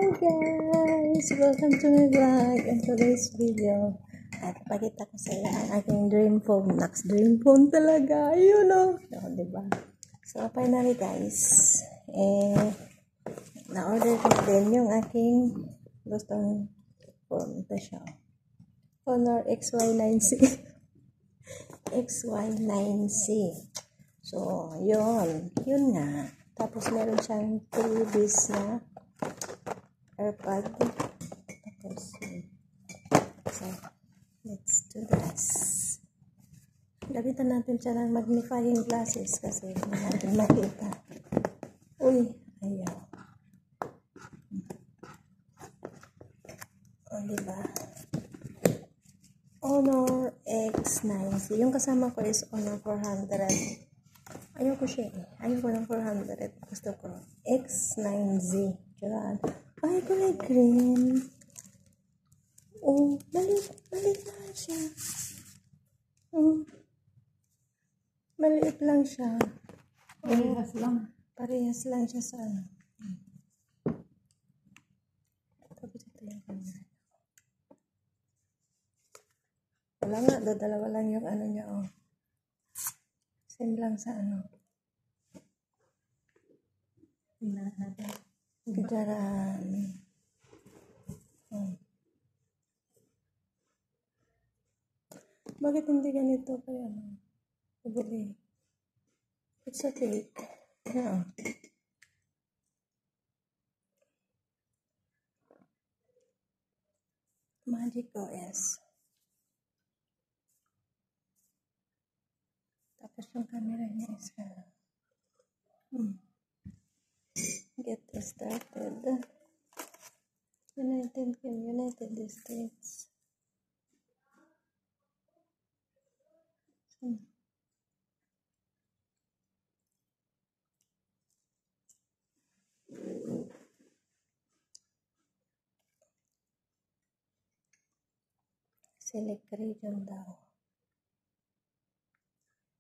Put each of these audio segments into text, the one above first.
Hi guys! Welcome to my vlog and today's video. At pakita ko sa iyo ang aking dream phone. Next dream phone talaga. Ayun o. Diba? So finally guys, na-order ko din yung aking gustong phone. Ito siya. Honor XY9C. XY9C. So, yun. Yun nga. Tapos meron siyang previous na AirPod. Tapos, so, let's do this. Gamitan natin siya ng magnifying glasses kasi hindi natin makita. Uy, ayaw. O, diba? Honor X9C. Yung kasama ko is Honor 400. Ayoko siya eh. Ayoko ng 400. Gusto ko X9Z. Diyan. Ay, kulay green. Oh, maliit lang siya. Maliit lang siya. Parehas lang. Parehas lang siya sa ano. Tapos ito yung camera. Wala nga, dalawa lang yung ano niya, oh. Same lang sa ano. Tingnan natin. Gidaran. Bakit hindi ganito kaya ano? Pabili. It's a fake. Yeah. Magic OS. Tapos yung camera niya is get started. United States. Select region daw.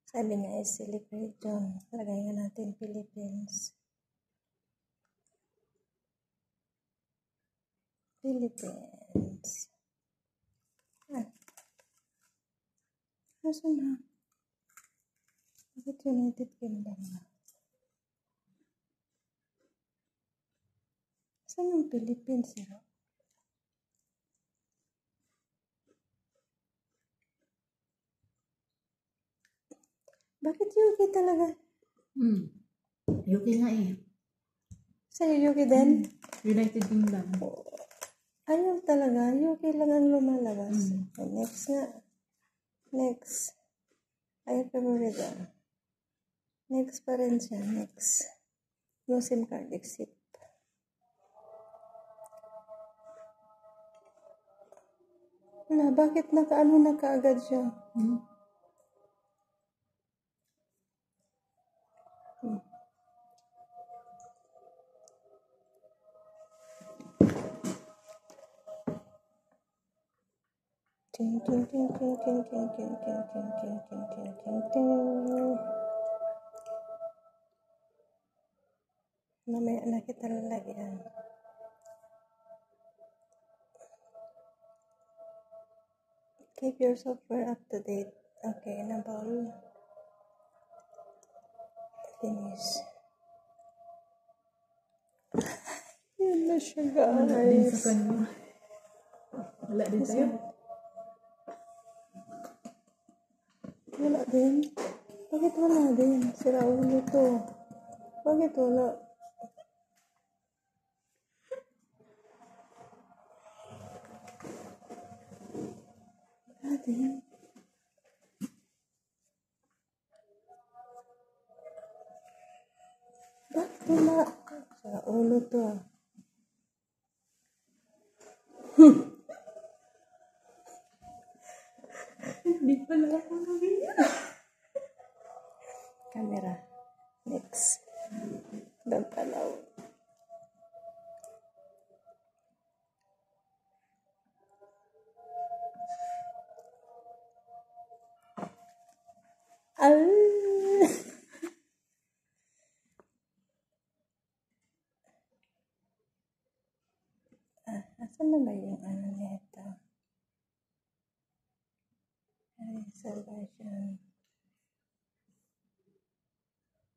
Sabi niya is select region. Lagay nga natin Philippines. Philippines. Asan na? Bakit United Kingdom na? Saan yung Philippines? Bakit UK talaga? UK nga eh. Sa'yo UK din? United Kingdom. Ayaw talaga. UK lang ang lumalabas. Next nga. Next. Ayaw favorite. Next pa rin siya. Next. No SIM card exit. Wala, bakit nakaano na kaagad siya? Ting ting ting ting ting ting ting ting ting ting ting ting ting ting. Mamaya na kita lalagyan. Keep your software up to date. Okay, enable. Finish. Yun na siya, guys. Wala din sa kanya. Wala din sa'yo? Wala din. Bakit wala din? Sira ulo to. Bakit wala? Wala din. Bakit wala? Sira ulo to. Hindi pala ako nabigyan. Camera. Next. Don't allow. Nasaan na ba yung ano nito? Cancel version.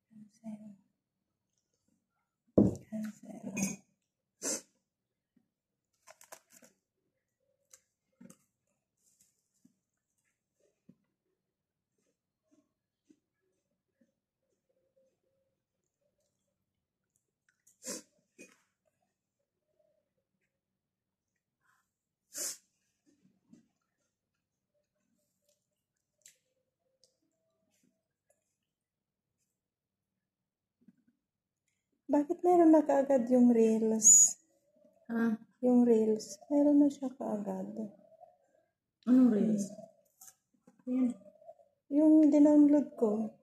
Cancel. Cancel. Bakit meron na kaagad yung Reels? Ah, Yung Reels, meron na siya kaagad. anong reels? Ayan. Yung dinownload ko.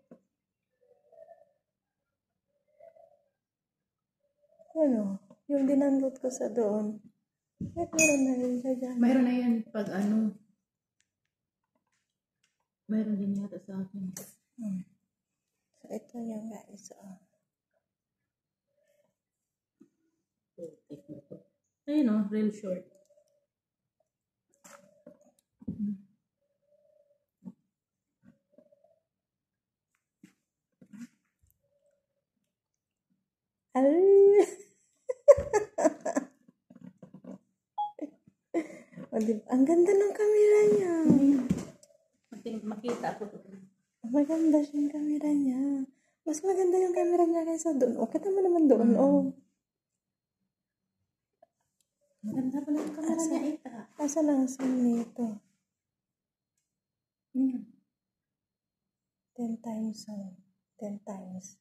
Ano? Yung dinownload ko sa doon. Bakit meron na rin siya dyan? Mayroon na yan pag ano. Mayroon din yata sa akin. So, ito yung guys. Ayun o, real short. Ay! Ang ganda ng camera niya. Makita ko. Maganda siyang camera niya. Mas maganda yung camera niya kaysa doon. O, kita mo naman doon. Oh. Maganda pala yung camera niya ita. Asa lang zoom nito? 10 times zoom. 10 times.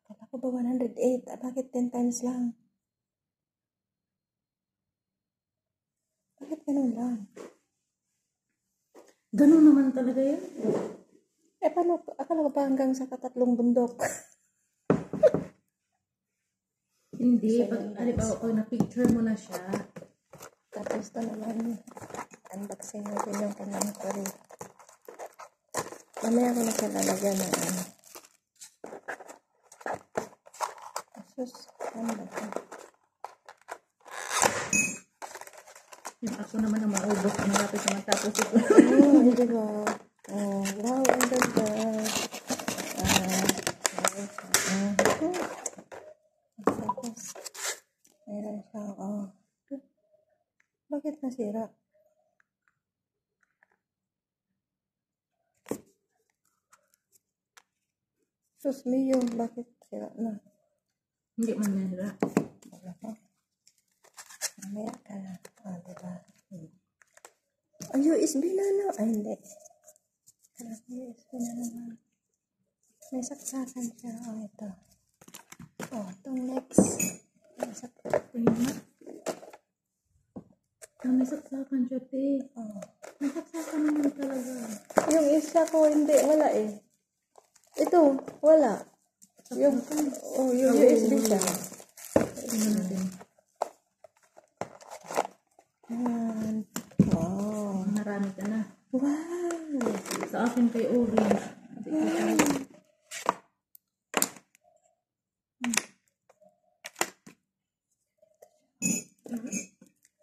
Akala ko ba 108? Bakit 10 times lang? Bakit ganun lang? Ganun naman talaga yan. Paano? Akala ko ba hanggang sa katatlong bundok? Hindi. Pag alibawa ko na-picture mo na siya. Tapos ito naman, unboxing natin yung kanyang curry. Mamaya ko na siya lalagyan ng ano. Sus, ano ba ito? Yung ako naman ang maubos. Malapit na matapos ito. Diba? Wow, ang ganda. Tapos, meron siyang, bakit nasira? Sus, Mio, bakit sira na? Hindi man nila. Wala pa. Mamaya ka na. Diba? USB na na. Ay, hindi. USB na naman. May saksakan siya. Ito. Itong next. May saksakan. May saksakan siya, te. May saksakan naman talaga. Yung isa ko, hindi. Wala eh. Ito, wala. Yung USB siya. Tingnan natin. Yan. Wow. Marami ka na. Wow. Sa akin kay Orange.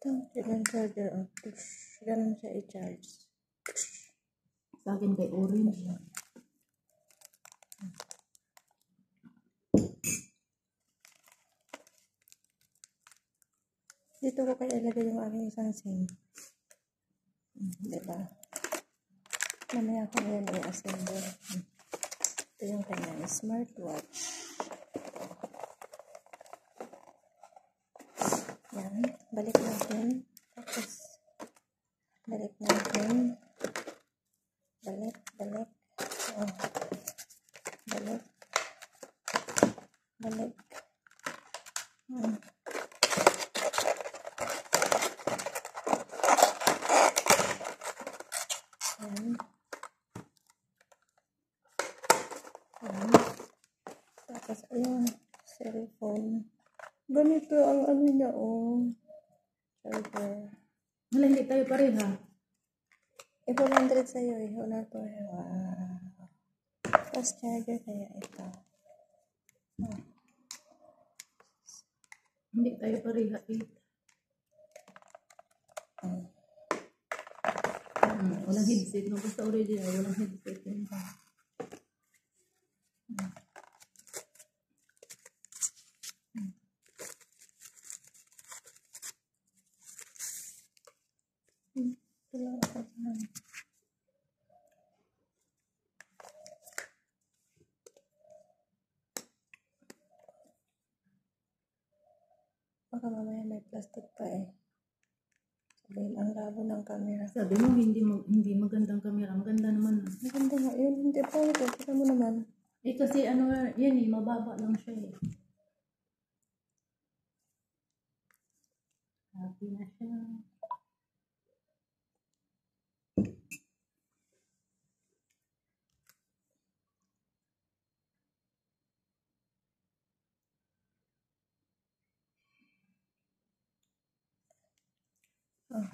Ito, yung charger. Ganun siya i-charge. Sa akin kay Orange. Dito ko kaya ilagay yung aking isang SIM. Diba? Mamaya ko yan i-assemble. Ito yung kanyang smartwatch. Yan. Balik natin. Tapos, balik natin. Balik. Balik. Balik. Yan. Tapos, ayun, cellphone. Ganito ang ano niya, charger. Wala, hindi tayo pareha. 400 sa'yo eh. Wala to eh. Wow. Tapos charger kaya ito. Hindi tayo pareha eh. Walang headset. No? Basta original, walang headset. Yun. Ito lang ako naman. Baka mamaya may plastic pa eh. Sabihin, ang labo ng camera. Sabi mo, hindi magandang camera. Maganda naman. Maganda nga yun. Hindi pa ito. Kita mo naman. Eh kasi ano, yan eh, mababa lang siya eh. Happy na siya. Oh.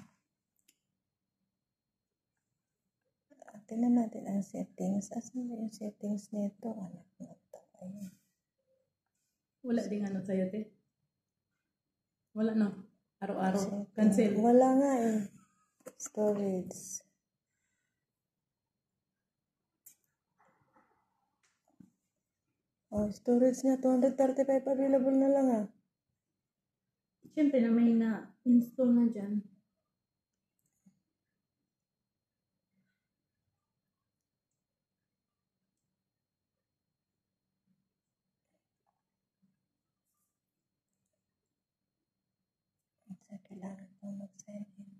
Tingnan natin ang settings. Asan ba yung settings nito? Anak na ito. Ayan. Wala ding ano sa'yo, te? Wala no? Araw-araw. Settings. Cancel. Wala nga eh. Storage. Oh, storage niya. 235 available na lang ah. Siyempre na may na-install na dyan. Kasi kailangan pang mag-setting.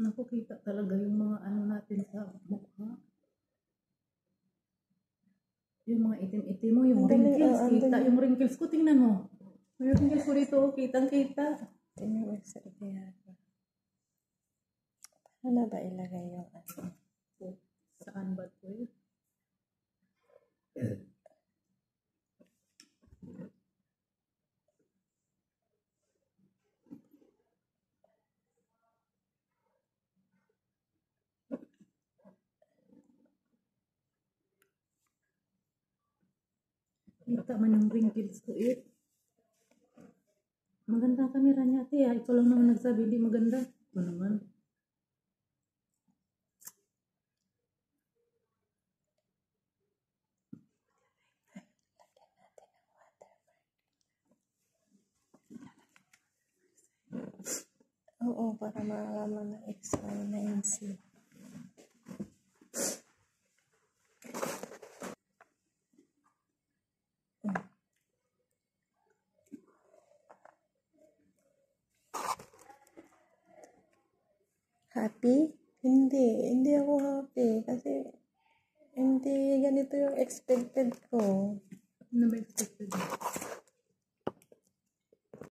Nakukita talaga yung mga ano natin sa mukha. Yung mga itim-itim mo, yung Ang dami, wrinkles, ang kita. dami. Yung wrinkles ko, tingnan mo. Yung wrinkles ko dito, kitang-kita. Tingnan mo sa kaya. Paano ba ilagay yung ano? Saan ba ito eh? Kita man yung wrinkles ko eh. Maganda ang camera niya, ate. Ikaw lang naman nagsabi, hindi maganda. Ito naman. Oo, para malaman na X9C. Happy? Hindi ako happy kasi hindi ganito yung expected ko. Ano ba expected?